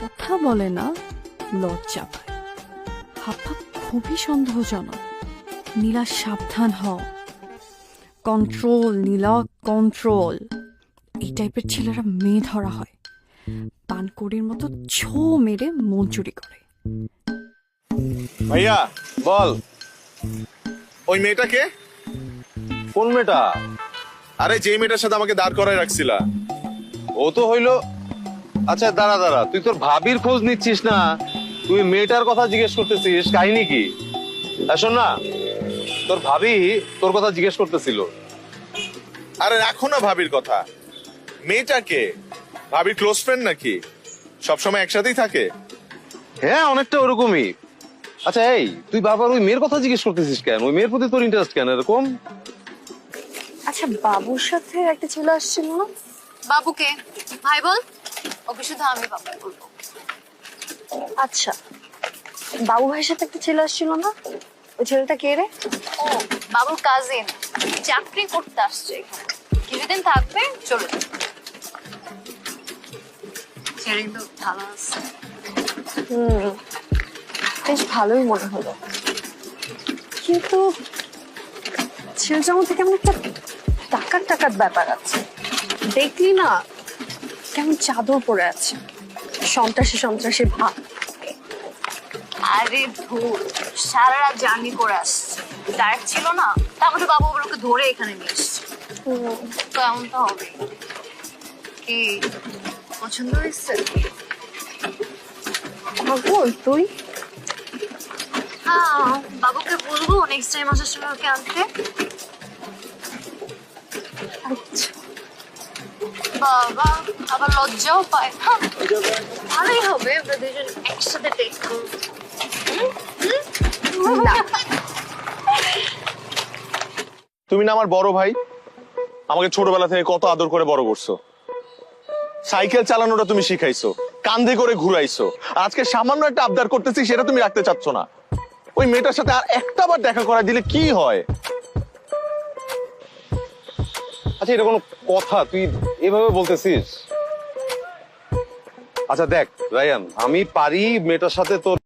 কথা বলে না, লজ্জা পায়। হাবভাব খুবই সন্দেহজনক। নীলা সাবধান হও। কন্ট্রোল নীলা, কন্ট্রোল। এই টাইপের ছেলেরা মেয়ে ধরা হয়, পানকড়ির মতো ছো মেরে মন চুরি করে। ভাইয়া বল, ওই মেয়েটাকে? কোন মেয়েটা? আরে যে মেয়েটার সাথে আমাকে দাঁড় করায় রাখছিলা। ও তো হইলো, আচ্ছা দাঁড়া দাঁড়া, তুই তোর ভাবির খোঁজ নিচ্ছিস না, তুই মেয়েটার কথা জিজ্ঞেস করতেছিস, কাহিনী কি? শোন না, তোর ভাবি তোর কথা জিজ্ঞেস করতেছিল। আরে রাখো না ভাবির কথা। মেয়েটাকে ভাবির ক্লোজ ফ্রেন্ড নাকি? সবসময় একসাথেই থাকে? হ্যাঁ, অনেকটা ওরকমই। আচ্ছা এই, তুই বাবার ওই মেয়ের কথা জিজ্ঞেস করতেছিস কেন? ওই মেয়ের প্রতি তোর ইন্টারেস্ট কেন এরকম? আচ্ছা, বাবুর সাথে একটা ছেলে আসছিল না? বাবুকে ভাই বল, ওকে শুধু আমি বাবা বলবো। আচ্ছা, বাবু ভাইয়ের সাথে একটা ছেলে আসছিল না? ওই ছেলেটা কে রে? ও বাবুর কাজিন, চাকরি করতে আসছে এখানে, কিছুদিন থাকবে চলে যাবে। ছেলে কিন্তু ভালো আছে। বেশ ভালোই মনে হলো, কিন্তু ছেলেটার মধ্যে কেমন একটা টাকার টাকার ব্যাপার আছে। দেখলি না কেমন চাদর পরে আছে, সন্ত্রাসী সন্ত্রাসী ভাব। আরে ধুর, সারা রাত জার্নি করে আসছে, ডায়েট ছিল না, তারপরে বাবু ওগুলোকে ধরে এখানে নিয়ে এসছে। তো এমন তো হবে। কি পছন্দ হয়েছে? পাগল তুই। হ্যাঁ, বাবুকে বলবো নেক্সট টাইম আসার সময় ওকে আনতে। আচ্ছা, বাবা আবার লজ্জাও পায়। হ্যাঁ, ভালোই হবে আমরা দুজন একসাথে ডেট করব। না, তুমি না আমার বড় ভাই, আমাকে ছোটবেলা থেকে কত আদর করে বড় করছো। সাইকেল চালানোটা তুমি শিখাইছো, কান্ধে করে ঘুরাইছো। আর আজকে সামান্য একটা আবদার করতেছি, সেটা তুমি রাখতে চাচ্ছ না। ওই মেয়েটার সাথে আর একটা বার দেখা করা দিলে কি হয়? আচ্ছা, এটা কোনো কথা? তুই এভাবে বলতেছিস? আচ্ছা দেখ রায়ান, আমি পারি মেয়েটার সাথে তোর